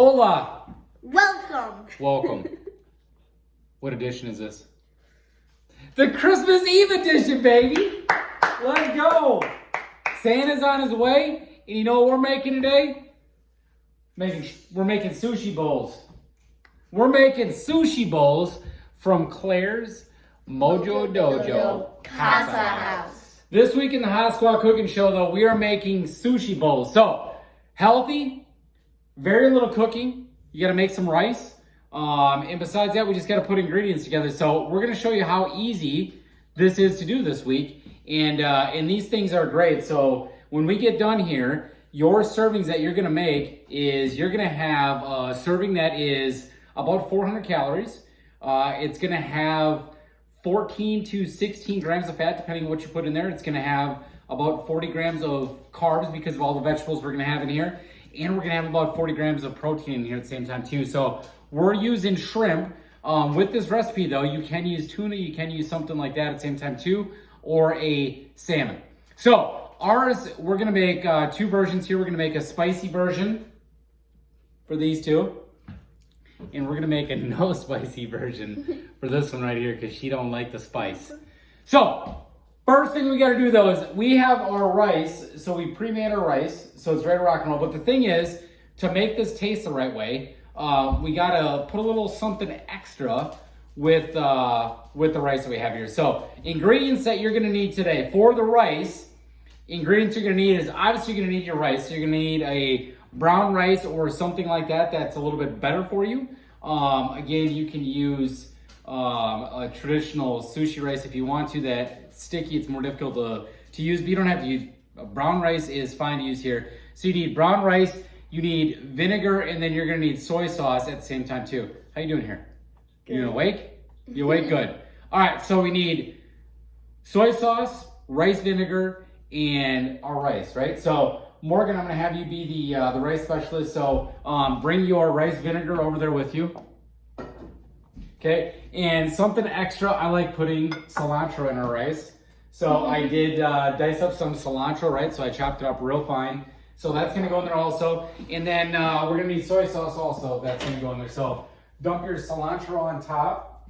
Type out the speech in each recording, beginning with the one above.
Hola! Welcome! Welcome. What edition is this? The Christmas Eve edition, baby! Let's go! Santa's on his way, and you know what we're making today? We're making sushi bowls. We're making sushi bowls from Claire's Mojo Dojo Haase House. This week in the Hot Squad Cooking Show, though, we are making sushi bowls. So, healthy, very little cooking. You gotta make some rice. And besides that, we just gotta put ingredients together. So, we're gonna show you how easy this is to do this week. And these things are great. So, when we get done here, your servings that you're gonna make is you're gonna have a serving that is about 400 calories. It's gonna have 14 to 16 grams of fat, depending on what you put in there. It's gonna have about 40 grams of carbs because of all the vegetables we're gonna have in here. And we're gonna have about 40 grams of protein in here at the same time too. So we're using shrimp. With this recipe though, you can use tuna, you can use something like that at the same time too, or a salmon. So ours, we're gonna make two versions here. We're gonna make a spicy version for these two. And we're gonna make a no spicy version for this one right here because she don't like the spice. So, first thing we gotta do though is we have our rice. So we pre-made our rice, so it's ready to rock and roll. But the thing is, to make this taste the right way, we gotta put a little something extra with the rice that we have here. So, ingredients that you're gonna need today for the rice, ingredients you're gonna need is obviously you're gonna need your rice. So you're gonna need a brown rice or something like that that's a little bit better for you. Again, you can use a traditional sushi rice if you want to. That's sticky, it's more difficult to use, but you don't have to use. Brown rice is fine to use here. So you need brown rice, you need vinegar, and then you're gonna need soy sauce at the same time too. How you doing here? Good. You awake? You awake? Good. All right, so we need soy sauce, rice vinegar, and our rice, right? So Morgan, I'm gonna have you be the rice specialist. So bring your rice vinegar over there with you. Okay, and something extra, I like putting cilantro in our rice. So I did dice up some cilantro, right? So I chopped it up real fine. So that's gonna go in there also. And then we're gonna need soy sauce also, that's gonna go in there. So dump your cilantro on top.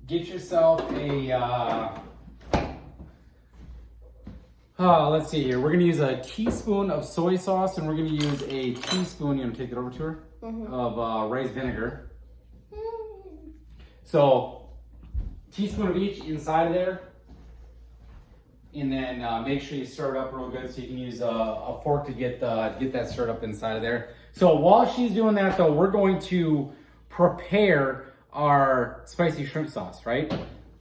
Get yourself a, let's see here. We're gonna use a teaspoon of soy sauce, and we're gonna use a teaspoon, you gonna take it over to her, of rice vinegar. So, teaspoon of each inside of there. And then make sure you stir it up real good so you can use a fork to get that stirred up inside of there. So while she's doing that though, we're going to prepare our spicy shrimp sauce, right?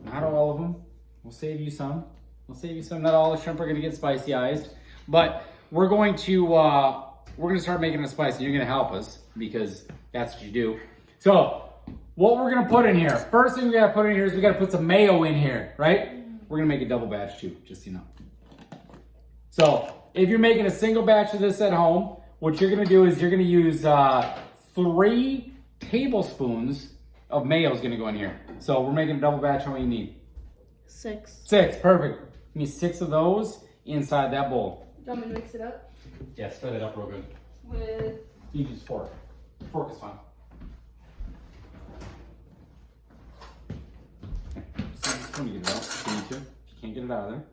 Not all of them, we'll save you some. We'll save you some. Not all the shrimp are gonna get spicy-ized, but we're going to start making it spicy. You're gonna help us because that's what you do. So what we're gonna put in here, first thing we gotta put in here is we gotta put some mayo in here, right? We're gonna make a double batch too, just so you know. So if you're making a single batch of this at home, what you're gonna do is you're gonna use 3 tablespoons of mayo is gonna go in here. So we're making a double batch. How many you need? 6. 6, perfect. Give me 6 of those inside that bowl. Do you want me to mix it up? Yeah, spread it up real good. With? You can use fork. Fork is fine. Okay, just want to get it out if you need to. If you can't get it out of there.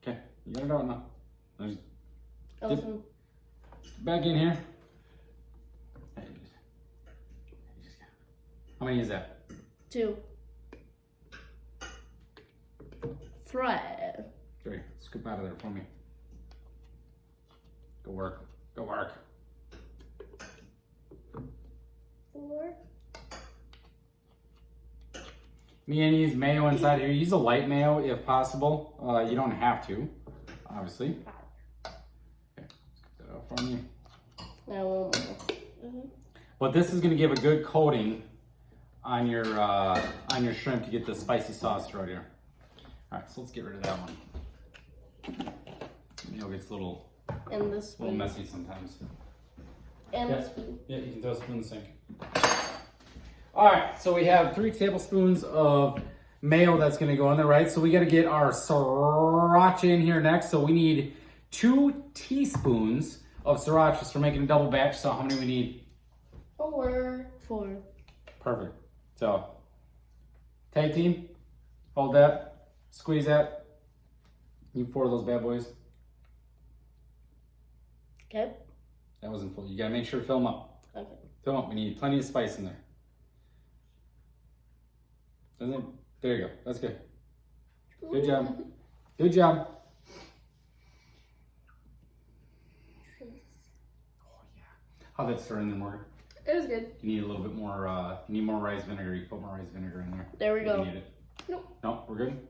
Okay, you got it out now. Dip back in here. How many is that? 2. Thread. Great. Scoop out of there for me. Go work. Go work. 4. Me and use mayo inside here. Use a light mayo if possible. You don't have to, obviously. Okay, scoop that out for me. Now, But this is going to give a good coating on your shrimp to get the spicy sauce throughout here. All right, so let's get rid of that one. Mayo gets a little messy sometimes. And the spoon. Yeah, you can throw a spoon in the sink. All right, so we have 3 tablespoons of mayo that's gonna go in there, right? So we gotta get our sriracha in here next. So we need 2 teaspoons of sriracha. So we're making a double batch. So how many we need? 4. Perfect. So tag team, hold that, squeeze that. You 4 of those bad boys. Okay. That wasn't full. You gotta make sure to fill them up. Okay. Fill them up. We need plenty of spice in there. Doesn't it? There you go. That's good. Good job. Good job. Oh yeah. How'd that stir in there, Morgan? It was good. You need a little bit more. You need more rice vinegar. You can put more rice vinegar in there. There we if go. You need it. Nope. No, we're good.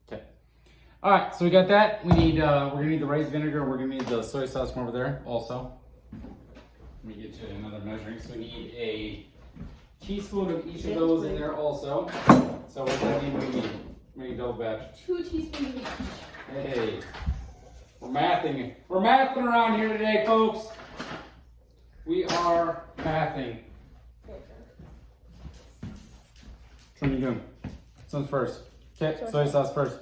Okay. All right. So we got that. We need. We're gonna need the rice vinegar. And we're gonna need the soy sauce from over there also. Let me get you another measuring. So we need a teaspoon of each of those in there also. So what that mean we need? Make a double batch. 2 teaspoons each. Hey, we're mathing. We're mathing around here today, folks. We are mathing. Which one are you doing? This one's first. Okay, soy sauce first.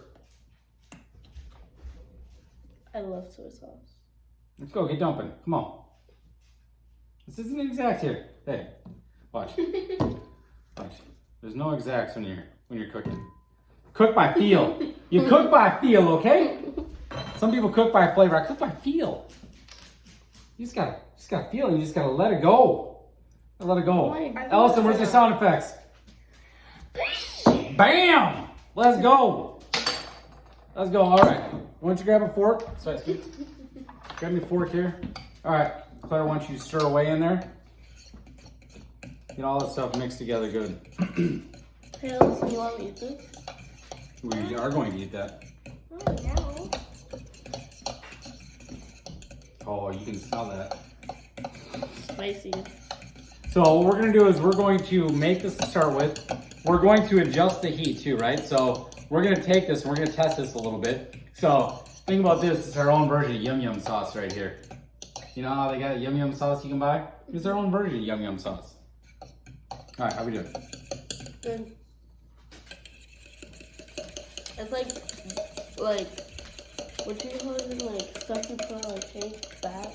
I love soy sauce. Let's go, get dumping. Come on. This isn't exact here. Hey, watch. Watch. There's no exacts when you're cooking. Cook by feel. You cook by feel, okay? Some people cook by flavor. I cook by feel. You just gotta feel it. You just gotta let it go. Let it go. Ellison, where's your sound effects? Bam! Let's go. Let's go. All right. Why don't you grab a fork? Sorry, sweet. Grab me a fork here. All right. Claire, why don't you stir away in there? Get all this stuff mixed together good. Hey, Elsa, you want to eat this? We are going to eat that. Oh, no. Oh, you can smell that. Spicy. So what we're going to do is we're going to make this to start with. We're going to adjust the heat too, right? So we're going to take this and we're going to test this a little bit. So think about this. It's our own version of Yum Yum sauce right here. You know how they got Yum Yum sauce you can buy? It's our own version of Yum Yum sauce. All right, how we doing? Good. It's like, what do you call it? Like, stuff you put on like cake? Batter?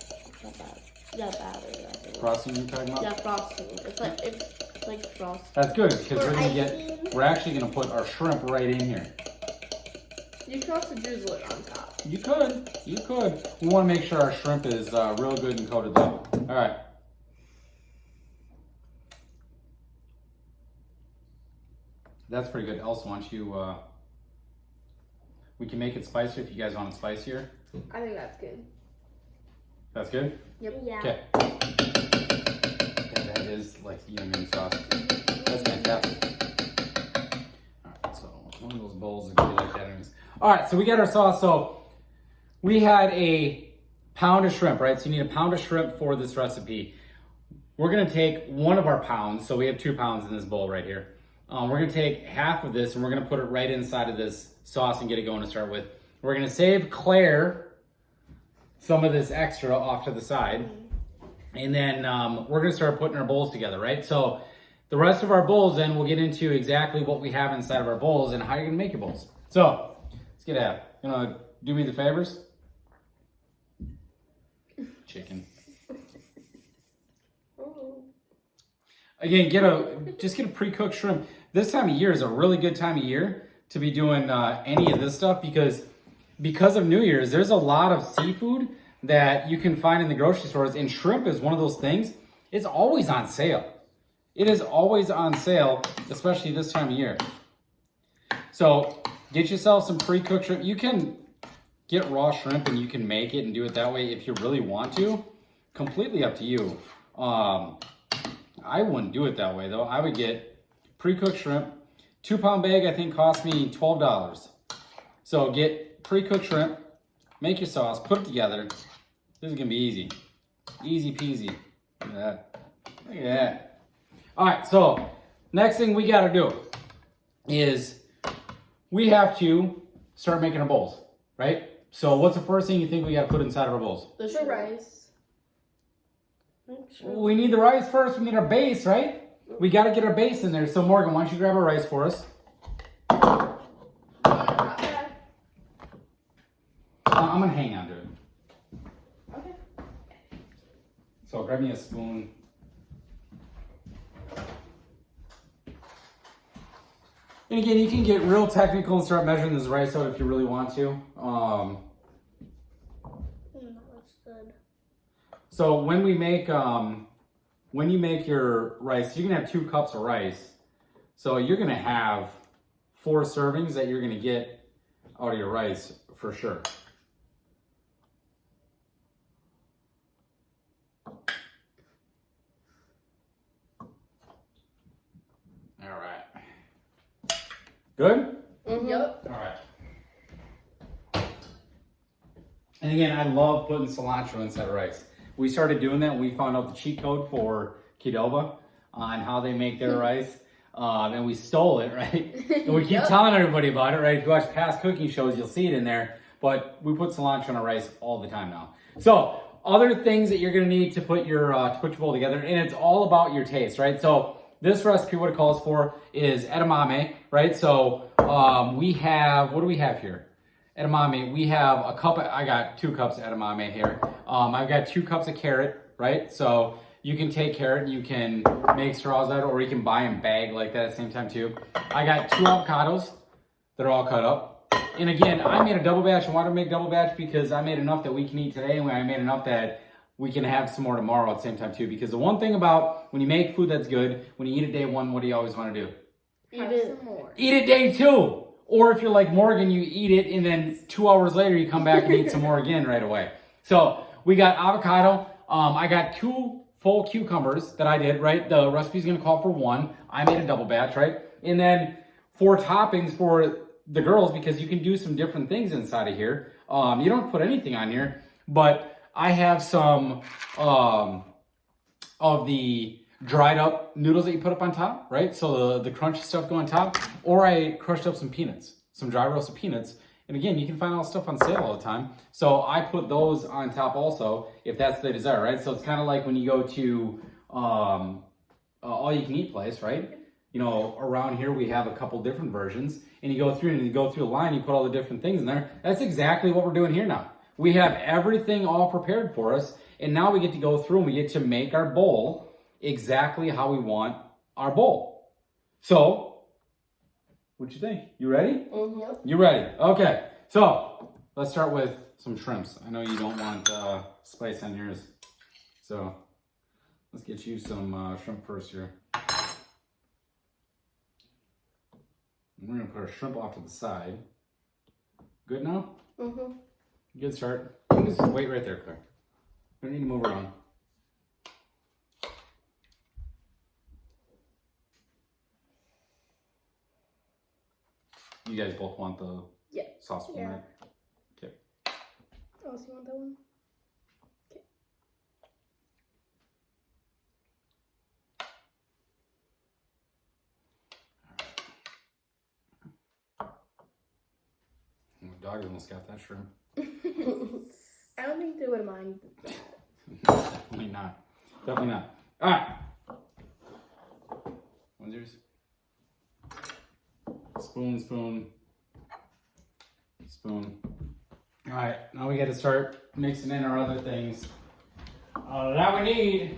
Yeah, batter. I think. Frosting you talking about? Yeah, frosting. It's like frosting. That's good because we're actually going to put our shrimp right in here. You can also drizzle it on top. You could. We want to make sure our shrimp is real good and coated though. All right. That's pretty good. Elsa, why don't you, we can make it spicier if you guys want it spicier. I think that's good. That's good? Yep. Yeah. Okay. That is like Yum Yum sauce. That's fantastic. All right, so one of those bowls is going to be like that anyways. All right, so we got our sauce. So we had a pound of shrimp, right? So you need a pound of shrimp for this recipe. We're going to take one of our pounds. So we have 2 pounds in this bowl right here. We're going to take half of this and we're going to put it right inside of this sauce and get it going to start with. We're going to save Claire some of this extra off to the side. And then we're going to start putting our bowls together, right? So the rest of our bowls, then we'll get into exactly what we have inside of our bowls and how you're going to make your bowls. So let's get at it. You know, do me the favors. Chicken. Again, just get a pre-cooked shrimp. This time of year is a really good time of year to be doing any of this stuff because of New Year's. There's a lot of seafood that you can find in the grocery stores, and shrimp is one of those things. It's always on sale. It is always on sale, especially this time of year. So get yourself some pre-cooked shrimp. You can get raw shrimp and you can make it and do it that way if you really want to. Completely up to you. I wouldn't do it that way though. I would get pre-cooked shrimp. 2 pound bag I think cost me $12. So get pre-cooked shrimp, make your sauce, put it together. This is gonna be easy. Easy peasy. Look at that. Look at that. All right, so next thing we gotta do is we have to start making our bowls, right? So what's the first thing you think we gotta put inside of our bowls? The rice. We need the rice first. We need our base, right? We got to get our base in there. So Morgan, why don't you grab our rice for us? I'm going to hang on to it. So grab me a spoon. And again, you can get real technical and start measuring this rice out if you really want to. That looks good. So when we make, when you make your rice, you can have 2 cups of rice. So you're gonna have 4 servings that you're gonna get out of your rice for sure. All right. Good? Mm-hmm. Yep. All right. And again, I love putting cilantro inside rice. We started doing that when we found out the cheat code for Qdoba on how they make their rice. And we stole it, right? And we keep telling everybody about it, right? If you watch past cooking shows, you'll see it in there. But we put cilantro in our rice all the time now. So other things that you're gonna need to put your bowl together, and it's all about your taste, right? So this recipe, what it calls for is edamame, right? So we have, what do we have here? Edamame, we have a cup, I got 2 cups of edamame here. I've got 2 cups of carrot, right? So you can take carrot and you can make straws out of it, or you can buy them bagged like that at the same time too. I got 2 avocados that are all cut up. And again, I made a double batch. I wanted to make double batch because I made enough that we can eat today, and I made enough that we can have some more tomorrow at the same time too. Because the one thing about when you make food that's good, when you eat it day 1, what do you always want to do? Eat it more. Eat it day 2. Or if you're like Morgan, you eat it and then 2 hours later you come back and eat some more again right away. So we got avocado. I got 2 full cucumbers that I did, right? The recipe's gonna call for 1. I made a double batch, right? And then 4 toppings for the girls, because you can do some different things inside of here. You don't put anything on here, but I have some of the dried up noodles that you put up on top, right? So the crunchy stuff go on top. Or I crushed up some peanuts, some dry roasted peanuts. And again, you can find all this stuff on sale all the time. So I put those on top also, if that's the desire, right? So it's kind of like when you go to all you can eat place, right? You know, around here we have a couple different versions, and you go through a line, you put all the different things in there. That's exactly what we're doing here now. We have everything all prepared for us, and now we get to go through and we get to make our bowl exactly how we want our bowl. So, what you think? You ready? Mm-hmm. You ready? Okay. So, let's start with some shrimps. I know you don't want spice on yours. So, let's get you some shrimp first here. And we're going to put our shrimp off to the side. Good now? Mm-hmm. Good start. You can just wait right there, Claire. Don't need to move around. You guys both want the sauce one, right? Okay. Oh, so you want that one? Okay. My dog almost got that shrimp. I don't think they would mind that. Definitely not. Definitely not. All right. What's yours? Spoon, spoon, spoon. All right, now we got to start mixing in our other things. That we need.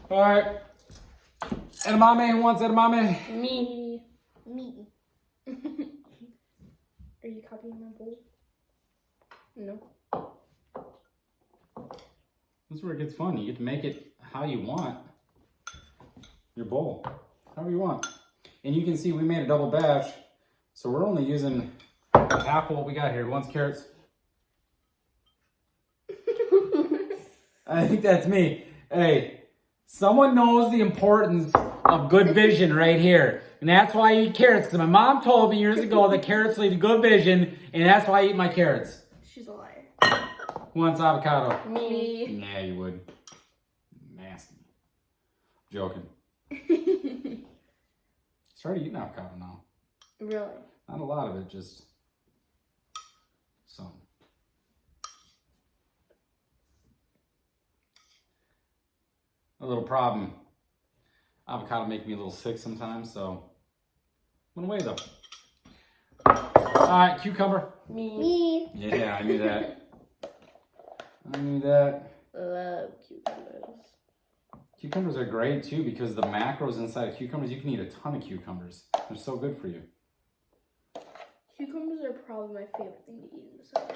All right. Edamame, who wants edamame? Me. Me. Are you copying my bowl? No. This is where it gets fun. You get to make it how you want. Your bowl, however you want. And you can see we made a double batch, so we're only using half of what we got here. Who wants carrots? I think that's me. Hey, someone knows the importance of good vision right here. And that's why I eat carrots, because my mom told me years ago that carrots lead to good vision, and that's why I eat my carrots. She's a liar. Who wants avocado? Me. Yeah, you would. Nasty. Joking. Started eating avocado now. Really? Not a lot of it, just some. A little problem. Avocado make me a little sick sometimes, so went away though. All right, cucumber. Me. Yeah, I knew that. I knew that. Love cucumbers. Cucumbers are great too because the macros inside of cucumbers, you can eat a ton of cucumbers. They're so good for you. Cucumbers are probably my favorite thing to eat in the summer.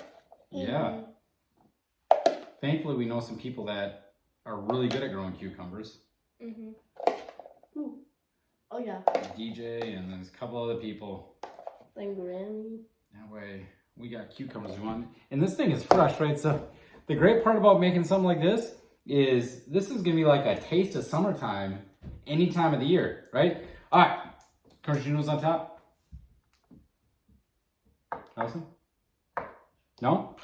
Yeah. Thankfully, we know some people that are really good at growing cucumbers. Mm-hmm. Ooh. Oh, yeah. DJ and there's a couple other people. And Granny. That way, we got cucumbers we want. And this thing is fresh, right? So the great part about making something like this is going to be like a taste of summertime any time of the year, right? All right. Crunchy noodles on top. Allison? No?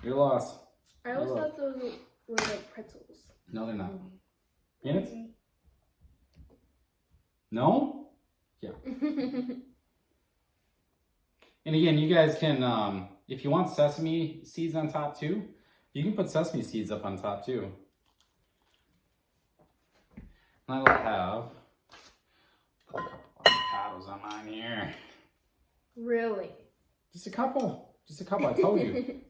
You're lost. I always thought those were like pretzels. No, they're not. Peanuts? No? Yeah. And again, you guys can, if you want sesame seeds on top too, you can put sesame seeds up on top too. And I have put a couple avocados on mine here. Really? Just a couple. Just a couple, I told you.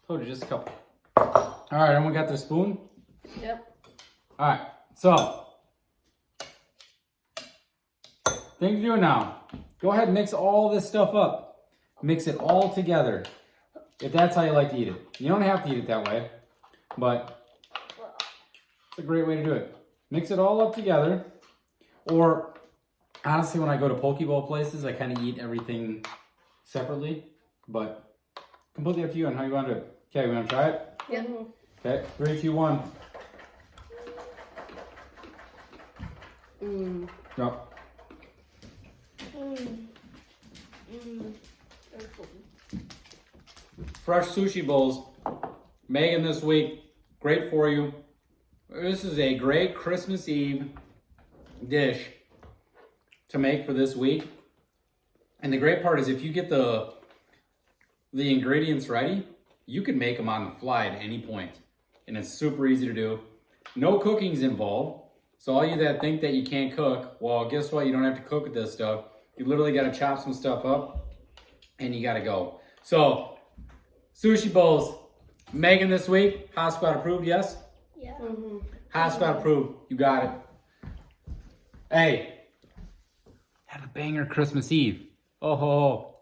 Told you, just a couple. All right, everyone got their spoon? Yep. All right, so thing to do now, go ahead and mix all this stuff up. Mix it all together, if that's how you like to eat it. You don't have to eat it that way, but it's a great way to do it. Mix it all up together, or honestly, when I go to poke bowl places, I kind of eat everything separately, but completely up to you on how you want to do it. Okay, we want to try it? Yep. Okay, 3, 2, 1. Go. Fresh sushi bowls. Megan this week. Great for you. This is a great Christmas Eve dish to make for this week. And the great part is if you get the ingredients ready, you can make them on the fly at any point. And it's super easy to do. No cooking's involved. So all you that think that you can't cook, well, guess what? You don't have to cook with this stuff. You literally got to chop some stuff up and you got to go. So, sushi bowls. Megan this week. Haase Squad approved, yes? Yeah. Haase Squad approved. You got it. Hey, have a banger Christmas Eve. Oh ho ho.